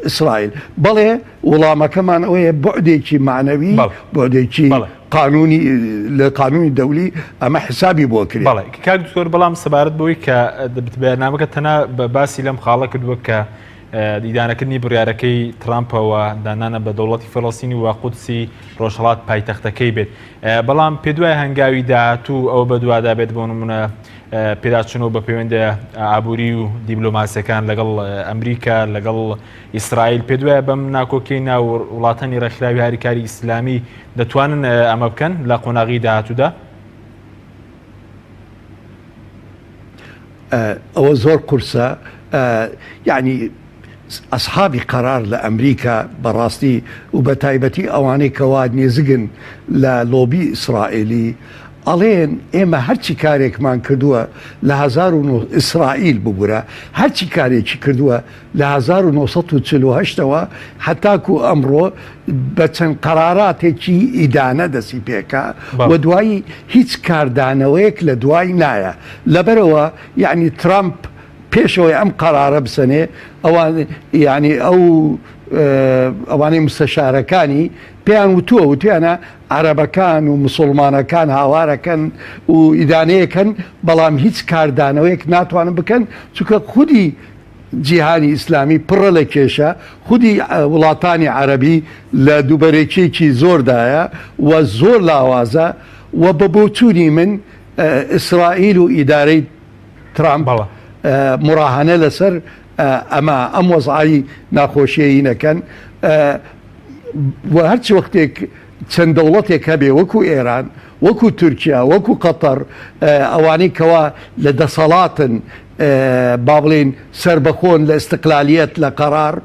ئیسرائیل. بەڵێ وەڵامەکەمان ئەوەیە بۆعدێکی معنەوی، بۆعدێکی قانونی لە قانونی دەولی ئەمە حسابی بۆ کرد. بەڵێ کاک دکتۆر، بەڵام سەبارەت بۆی کە بەیاننامەکە تەنها بە باسی لەم خاڵە کردووە کە دیدانەکردنی بڕیارەکەی ترامپەوە دانانە بە دەوڵەتی فەڵەستینی و قودسی ڕۆژهەڵات پایتەختەکەی بێت بەڵام پێدوای هەنگاوی داهاتوو ئەو بە دوادا بێت بۆ نمونە پێداچنەوە بە پەیوەندە ئابووری و دیبلۆماسیەکان لەگەڵ ئەمریکا لەگەڵ ئیسرائیل پێدوایە بەم ناکۆکەی ناو وڵاتانی ڕێکخراوی هاریکاری ئیسلامی دەتوانن ئەمە بکەن لە قۆناغی داهاتوودا؟ ئەوە زۆر قورسە یعنی ئەسحابی قەرار لە ئەمریکا بەڕاستی و بە تایبەتی ئەوانەی کەوا نێزگن لە لۆبی ئیسرائیلی ئەڵێن ئێمە هەرچی کارێکمان کردووە لە ئیسرائیل ببوورە هەرچی کارێکی کردووە لە 1940ەوە هەتاکو ئەمڕۆ بە چەند قەراراتێکی ئیدانە دەسی پێکە و دوایی هیچ کاردانەوەیەک لە دوای نایە لەبەرەوە یعنی ترامپ پێشەوەی ئەم قەرارە بسەنێ ئەوان ینی ئەوانەی مستەشارەکانی پێیان وتووە وتیانە عەرەبەکان و مسلمانەکان هاوارەکەن و ئیدانەیەکەن بەڵام هیچ کاردانەوەیەک ناتوانن بکەن چونکە خودی جیهانی ئیسلامی پڕە لە کێشە خودی وڵاتانی عەرەبی لە دووبەرێکێکی زۆردایە و زۆر لاوازە و بە بۆچوونی من ئیسرائیل و ئیدارەی ترامپ مراهەنە لەسەر ئەم وەزعی ناخۆشیەی نەکەن و هەرچی وەختێک چەند دەوڵەتێک هەبێ وەکو ئێران وەکو تورکیا وەکو قەتەر ئەوانەی کەوا لە دەسەڵاتن با بڵێن سربەخۆن لە ئیستقلالیەت لە قەرار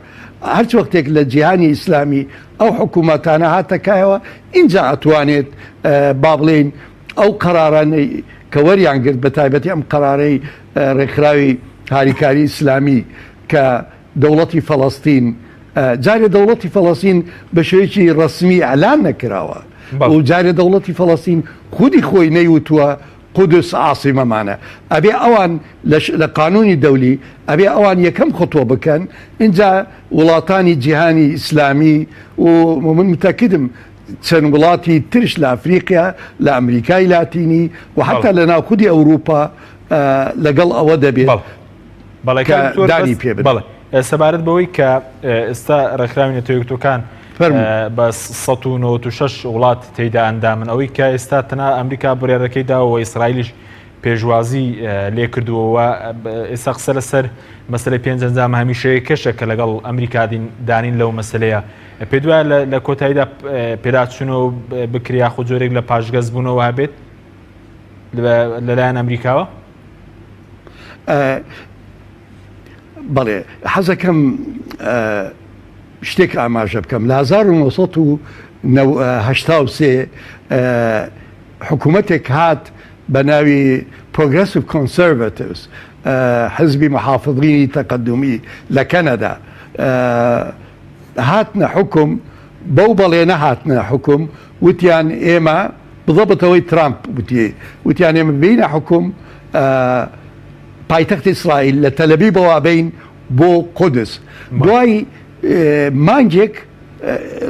هەرچی وەختێک لە جیهانی ئیسلامی ئەو حکوومەتانە هاتەکایەوە اینجا ئەتوانێت با بڵێن ئەو قەرارانەی کە وەریان گرت بە تایبەتی ئەم قەرارەی ڕێکخراوی هاریکاری ئیسلامی کە دەوڵەتی فەڵەستین جارێ دەوڵەتی فەڵەستین بە شێوەیەکی ڕەسمی ئەلان نەکراوە و جارێ دەوڵەتی فەڵەستین خودی خۆی نەیوتووە قودس عاسیمەمانە ئەبێ ئەوان لە قانونی دەولی ئەبێ ئەوان یەکەم خۆتۆ بکەن اینجا وڵاتانی جیهانی ئیسلامی و من متەکدم چەند وڵاتی ترش لە ئەفریقیا لە ئەمریکای لاتینی و حتا لە ناو خودی ئەوروپا لەگەڵ ئەوە دەبێت دانی پێ بڵێ سەبارەت بەوەی کە ئێستا ڕێکخراوی نەتەوەیەکگرتوەکان بە 196 وڵات تێیدا ئەندامن ئەوەی کە ئێستا تەنها ئەمریکا بڕێڕەکەی داوە ئیسرائیلیش پێشوازی لێ کردووەوە ئێستا قسە لەسەر مەسلەی پێنج ئەنجام هەمیشەیە کەشە کە لەگەڵ ئەمریکا دانین لەو مەسلەیە پێ دوایە لە کۆتاییدا پێداچوونەوە بکریا خۆ جۆرێک لە پاشگەز بوونەوە هەبێت لەلایەن ئەمریکاوە بەڵێ حەزەکەم شتێک ئاماژە بکەم لە 1970 حکوومەتێک هات بە ناوی Progressive Conservatives حزبی محافظینی تەقەدومی لە کەنەدا هاتنە حکم بەو بەڵێ نەهاتنە حکم وتیان ئێمە بضبطەوەی ترامپ وتیان ئێمە بینە حکم پایتەختی ئیسرائیل لە تەلەڤیڤەوە بین بۆ قودس دوای مانگێک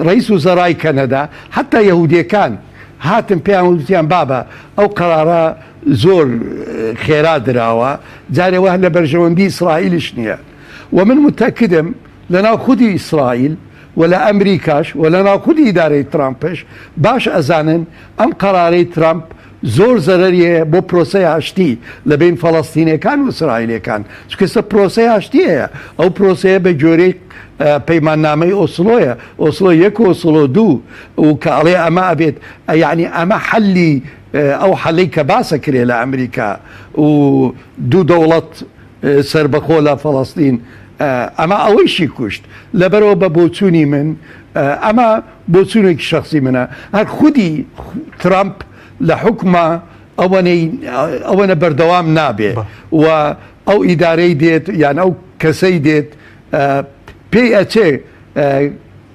ڕئیس وزەرای کەنەدا حتا یەهودیەکان هاتن پێیان وتیان بابە ئەو قەرارە زۆر خێرا دراوە جارێوە لە بەرژەوەندی ئیسرائیلش نییە و من متەکدم لە ناو خودی ئیسرائیل و لە ئەمریکاش و لە ناو خودی ئیدارەی ترامپش باش ئەزانن ئەم قەرارەی ترامپ زۆر زەرەریە بۆ پرۆسەی هاشتی لە بین فەڵەستینیەکان و ئیسرائیلەکان چکەسە پرۆسەی هاشتیەیە ئەو پرۆسەیە بە جۆرەی پەیماننامەی ئۆسلۆیە ئۆسلۆ 1 و ئۆسلۆ 2 و کە ئەڵێ ئەمە ئەبێت یعنی ئەمە حەلی ئەو حەلەی کە باسە کرێ لە ئەمریکا و دوو دەوڵەت سربەخۆ لە فەڵەستین ئەمە ئەوەیشی کوشت لەبەرەوە بە بۆچوونی من ئەمە بۆچوونێکی شخصی منە هەر خودی ترامپ لە حکومە ئەوەنە بەردەوام نابێ و ئەو ئیدارەی دێت یان ئەو کەسەی دێت پێی ئەچێ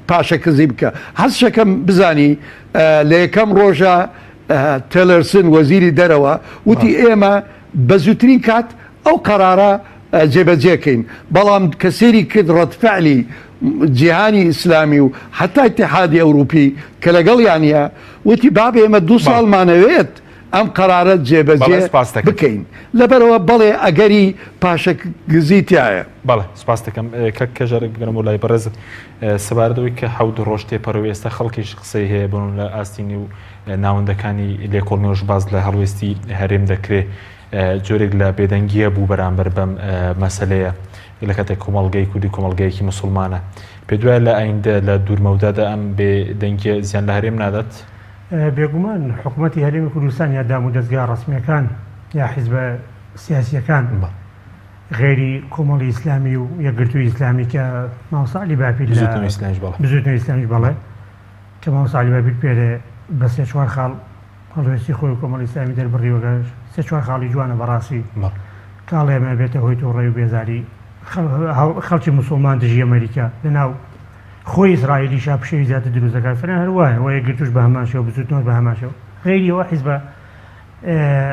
پاشەکەزی بکە هەستشەکەم بزانی لە یەکەم ڕۆژە تێلەرسن وەزیری دەرەوە وتی ئێمە بە زووترین کات ئەو قەرارە جێبەجێکەین بەڵام کەسێری کرد ڕەتفعلی جیهانی ئیسلامی و حتا ئیتیحادی ئەوروپی کە لەگەڵ یانە وتی بابێ ئێمە 2 ساڵمانەوێت ئەم قەرارە جێبەجێ بکەین لەبەرەوە بەڵێ ئەگەری پاشەگزیتیایە. بەڵێ سپاس دەکەم کەژارێک بگەنم و لای بەڕێز سەبارەتەوەی کە حەوت ڕۆژ تێپەڕەوە ئێستا خەڵکیش قسەی هەیە بوون لە ئاستینی و ناوەندەکانی لێکۆڵنەوەش باز لە هەڵوێستی هەرێم دەکرێت جۆرێک لە بێدەنگیە بوو بەرامبەر بەم مەسەلەیە لە کاتێک کۆمەڵگەی کوردی کۆمەڵگەیەکی مسلمانە پێ دوایە لە ئایندە لە دوورمەودادا ئەم بێدەنگیە زیان لە هەرێم نادات؟ بێگومان حکوومەتی هەرێمی کوردستان یا دام و دەستگا ڕسمیەکان یا حیزبە سیاسیەکان غێری کۆمەڵی ئیسلامی و یەکگرتووی ئیسلامی کە ماوەساڵی باپیر بزوتنەوەی ئیسلامیش بەڵێ کە ماوەساڵی باپیر پێرێ بە سێ چوار خاڵ هەڵوێستی خۆی کۆمەڵی ئیسلامی دەربڕیوەگەش سێ چوار خاڵی جوانە بەڕاستی کاڵێ ئەمە بێتە هۆی تۆڕێ و بێزاری خەڵکی مسلمان دژی ئەمریکا لەناو خۆی ئیسرائیلی شا پشەوی زیاتر دروست دەکات فەرەن هەروایە وە یەکگرتووش بە هەماشەوە بزوتنەوە بە هەماشەوە غێریەوە حیزبە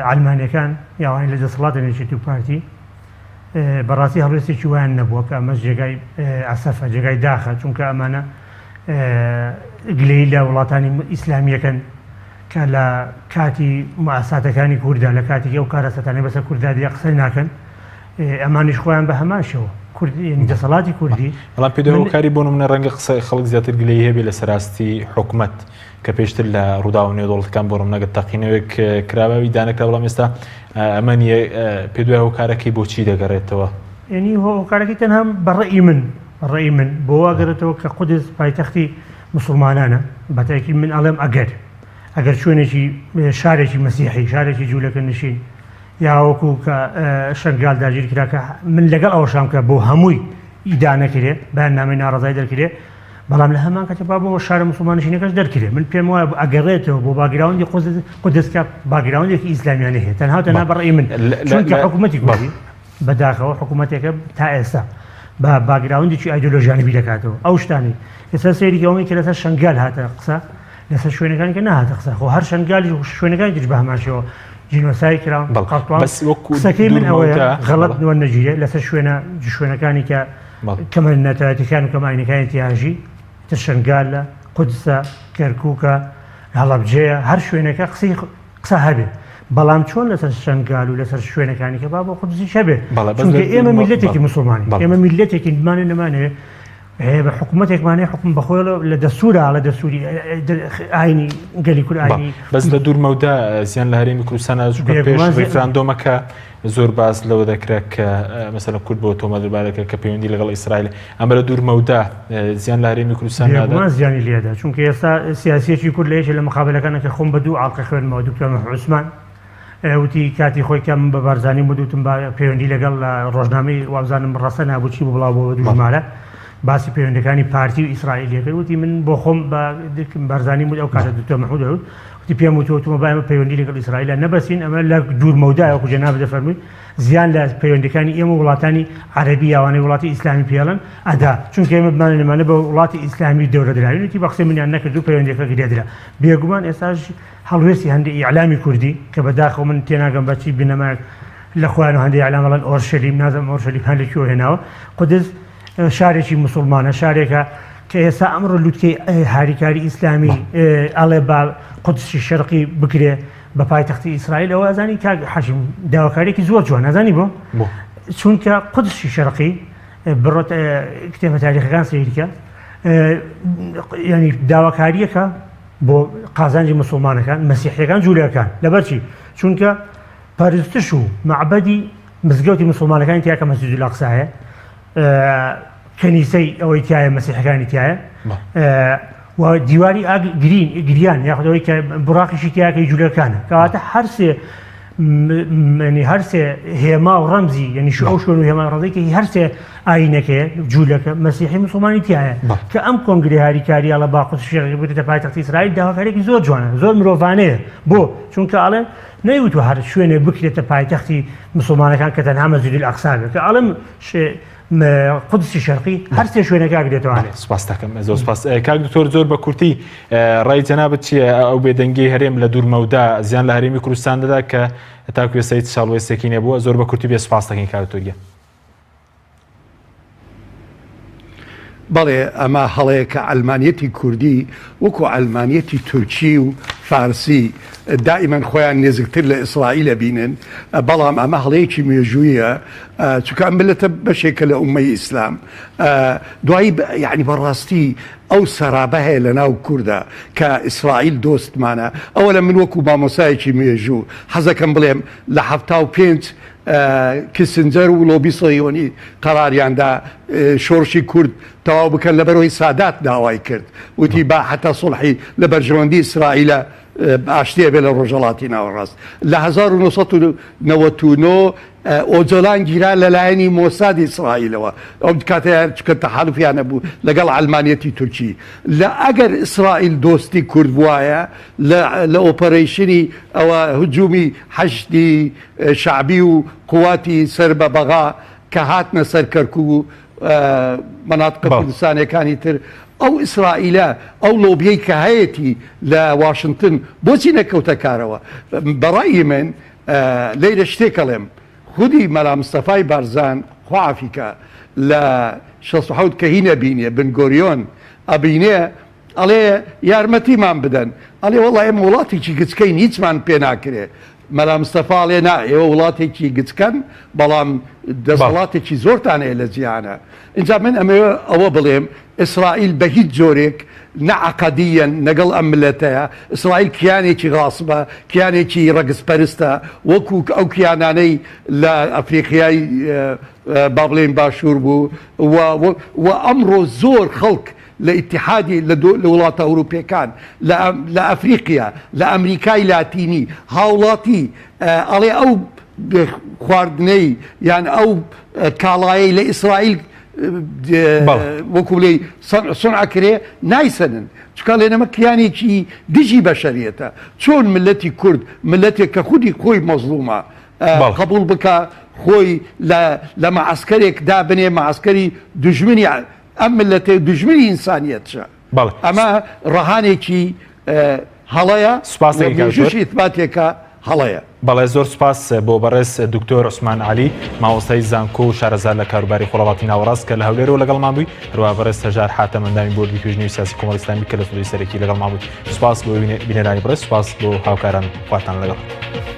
ئەلمانیەکان یاوانی لە دەسەڵاتە نێچێتی و پارتی بەڕاستی هەڵوێستێکی وایان نەبووە کە ئەمەش جێگای ئەسەفە جێگای داخە چونکە ئەمانە گلەی لە وڵاتانی ئیسلامیەکەن کە لە کاتی موسساتەکانی کووردا لە کاتێکی ئەو کارەسەتانی بەسەر کوردادی قسەی ناکەن ئەمانیش خۆیان بە هەماشەوە دەسەڵاتی کوردی بەڵام پێدەوە کاری بۆ منە ڕەنگە قسە خەڵک زیاتر گلەی هەبێ لە سەراستی حکوومەت کە پێشتر لە ڕوودا و نێودوڵەتەکان بۆ ڕم نەگەت تەقینەوەیەک کراوەوی دانەکرا بەڵام ئێستا ئەمە نیە پێ دوای هۆکارەکەی بۆچی دەگەڕێتەوە؟ یعنی هۆکارەکەی تەنها بەڕێی من بۆ واگەڕێتەوە کە قودس پایتەختی مسلمانانە بەتایکی من ئەڵێم ئەگەر شوێنێکی شارێکی مەسیحی شارێکی جوولەکە نشین یاوەکو کە شەنگال داگیر کرا کە من لەگەڵ ئەوە شام کە بۆ هەمووی ئیدا نەکرێت بەیان نامەی ناڕزای دەرکرێت بەڵام لە هەمان کاتە با بۆ شارە مسلمانشینەکەش دەرکرێت من پێم وایە ئەگەڕێتەوە بۆ باگراوندی قودسکە باگراوندێکی ئیسلامیانە هەیە تەنها بەڕێی من چونکە حکوومەتی کوردی بەداخەوە حکوومەتێکە تا ئێستا بە باگراوندێکی ئایدۆلۆژیانبی دەکاتەوە ئەو شتانی ئێستا سەیریکەوەی کە لەسەر شەنگال هاتە قسە لەسەر شوێنەکانی کە نهاتە قسە خۆ هەر شەنگالی شوێنەکانی تر بە هەماشەوە جینۆسای کراون قسەکەی من ئەوەیە غەڵەت نوە نەگیرێ لەسەر شوێنەکانی کە کەمە نەتەوەتیەکان و کەماینەکانی تیاژی تر شەنگالە قودسە کەرکووکە هەڵەبجەیە هەر شوێنەکە قسە هەبێ بەڵام چۆن لەسەر شەنگال و لەسەر شوێنەکانی کە با بۆ قودسی شەبێ چونکە ئێمە میلەتێکی مسلمانی ئێمە میلەتێکی دمانێ نەمانەوێ بە حکوومەتێکمانەیە حکوم بەخۆی لە دەسوورە لە دەسووری ئاینی گەلی کورد بەس لە دوورمەودا زیان لە هەرێمی کوردستانە پێش ڕیفراندۆمەکە زۆر باس لەوە دەکرێت کە مەسەلەن کورد بۆ تۆمە دەربارەکە کە پەیوەندی لەگەڵ ئیسرائیل ئەمە لە دوورمەودا زیان لە هەرێمی کوردستان نادا زیانی لێدا چونکە ئێستا سیاسیەکی کورد لە یەکێک لە مقابلەکانە کە خۆم بە دوو ئاڵقە خوێنمەوە دکتۆر عوسمان وتی کاتی خۆی کەم بە بارزانانی بودوتم بە پەیوەندی لەگەڵ ڕۆژنامەی وابزانم ڕاستە نابووچی بۆ بڵاو بۆ دوژمارە باسی پەیوەندەکانی پارتی و ئیسرائیلەکە وتی من بۆ خۆم بە بارزانانی بود ئەو کاتە دکتۆر مەحمود دەوت وتی پێم وتوتمە باەمە پەیوەندی لەگەڵ ئیسرائیل نەبەسین ئەمە لە دوورمەودایەوە جەناب دەفەرمووی زیان لە پەیوەندەکانی ئێمە وڵاتانی عەرەبی یاوانەی وڵاتی ئیسلامی پێڵن ئەدا چونکە ئێمە بمانێنمانە بە وڵاتی ئیسلامی دەورە دراوێتی بە قسەی منیان نەکرد و پەیوەندەکە گرێدرا بێگومان ئێستاش هەڵوێستی هەندێک ئیعلامی کوردی کە بەداخەوە من تێناگەم بەچی بنەمایك لە خۆیان و هەندێک ئیعلام بەڵێن ئۆرشەلیم نازم ئۆرشەلیم هەر لەکوێوە هێناوە قودس شارێکی مسلمانە شارێکە کە ئێستا ئەمڕۆ لوتکەی هاریکاری ئیسلامی ئەڵێ با قودسی شەرقی بکرێ بە پایتەختی ئیسرائیل ئەوە ئەزانی کاک حەشیم داواکاریێکی زۆر جوان ئەزانی بۆ چونکە قودسی شەرقی بڕۆت کتێبە تاریخەکان سەیریکە ینی داواکاریەکە بۆ قازانجی مسلمانەکان مەسیحیەکان جوولەکان لەبەرچی چونکە پەرستش و معبەدی مزگەوتی مسلمانەکانی تیا کە مەسجد الاقصایە کەنیسەی ئەوەی تایە مەسیحەکانی تایە و دیواری گریان یاخودەوەی کە بڕاقیشی تیاکەی جوولەکانە کەواتە هەرسێ هێما و ڕەمزی یعنی ئەو شوێن و هێما ڕەمزێکی هەرسێ ئاینەکەیە جوولەکە مەسیحی مسلمانی تایە کە ئەم کۆنگری هاریکاری ئەڵە با قودس شەرقی بێتە پایتەختی ئیسرائیل داواکاریێکی زۆر جوانە زۆر مرۆڤانەیە بۆ چونکە ئەڵێن نەیوتوە هەر شوێنێ بکرێتە پایتەختی مسلمانەکان کە تەنها مەسجد الاقصا بێت کە ئەڵێم قودسی شەرقی هەر سێ شوێنەکە گرێتەوە. سپاس دەکەم زۆر سپاس. کاک دکتۆر زۆر بە کورتی ڕای جەنابەت چییە ئەو بێدەنگی هەرێم لە دوورمەودا زیان لە هەرێمی کوردستان دەدا کە تاکو ئێستای ساڵوێستێکی نەبووە زۆر بە کورتی بێ سپاس دەکەین کاک دکتۆر. بەڵێ ئەمە هەڵەیە کە ئەلمانیەتی کوردی وەکو ئەلمانیەتی تورکی و فارسی دائما خۆیان نێزیکتر لە ئیسرائیلە بینن بەڵام ئەمە هەڵەیەکی مێژوویە چونکە ئەم ملەتە بەشێکە لە ئومەی ئیسلام دوایی یعنی بەڕاستی ئەو سەرابە هەیە لە ناو کووردا کە ئیسرائیل دۆستمانە ئەوە لە من وەکو مامۆسایەکی مێژوو حەزەکەم بڵێم لە 75 کسنجەر و لۆبی سۆهیۆنی قەراریاندا شۆڕشی کورد تەواو بکەن لەبەرەوەی سادات داوای کرد وتی با حتا سڵحی لە بەرژەوەندی ئیسرائیلە ئاشتیە بێ لە ڕۆژەڵاتی ناوەڕاست لە 1999 ئۆجۆلان گیرا لەلایەنی مۆسادی ئیسرائیلەوە ئەو کاتەیە چکە تەحالوفیانە بوو لەگەڵ ئەلمانیەتی تورکی لە ئەگەر ئیسرائیل دۆستی کورد بوایە لە ئۆپەرەیشنی ئەوە هجومی حەشتی شعبی و قواتی سەر بە بەغا کە هاتنە سەر کەرکوو و مەناتقە کوردستانەکانی تر ئەو ئیسرائیلە ئەو لۆبیەی کە هەیەی لە واشنگتن بۆچی نەکەوتە کارەوە بەڕای من لێرە شتێکەڵێم خودی مەلا مستەفای بارزان خوافیکە لە 16 کە هی نەبینێ بنگۆریۆن ئەبینێ ئەڵێ یارمەتیمان بدەن ئەڵێ وەڵای ئێمە وڵاتێکی گچکەین هیچمان پێ ناکرێ مەلا مستەفا لێ نا ئێوە وڵاتێکی گچکەن بەڵام دەسەڵاتێکی زۆرتان هەیە لە جیهانە اینجا من ئەوە بڵێم ئیسرائیل بە هیچ جۆرێک نەعەقەدیەن لەگەڵ ئەم ملەتەیە ئیسرائیل کیانێکی غاسبە کیانێکی ڕەگزپەرستە وەکو ئەو کیانانەی لە ئەفریقیای با بڵێن باشوور بوو و ئەمڕۆ زۆر خەڵک لە ئیتحادی لە وڵاتە ئەوروپیەکان لە ئەفریقیا لە ئەمریکای لاتینی هاوڵاتی ئەڵێ ئەو خواردنەی یان ئەو کاڵایەی لە ئیسرائیل وەکو لێ سونعکرێ نایسەنن چکە لێنەمە کیانێکی دژی بەشەریەتە چۆن ملەتی کورد ملەتێک کە خودی خۆی مەزلومە قبول بکە خۆی لە مەعسکەرێک دابنێ مەعسکەری دژمنی ئەم ملەتێ دژمنی ئینسانیەتشە ئەمە ڕەهانێکی هەڵەیە سوپاسێکی ئیثباتێکە هەڵەیە بەڵێ زۆر سپاس بۆ بەڕێز دکتۆر عوسمان عەلی مامۆستای زانکۆ و شارەزار لە کاروباری خۆڵاڵاتی ناوەڕاست کە لە هەولێرەوە لەگەڵمان بووی هەروە بەڕێز هەژار حاتەمەندامی بۆردی توێژنەوەی سیاسی کۆمەڵی ئیسلامی کە لە سوودی سەرەکی لەگەڵمان بووی سوپاس بۆ بینێرانی بڕێز سوپاس بۆ هاوکاران خواتان لەگەڵ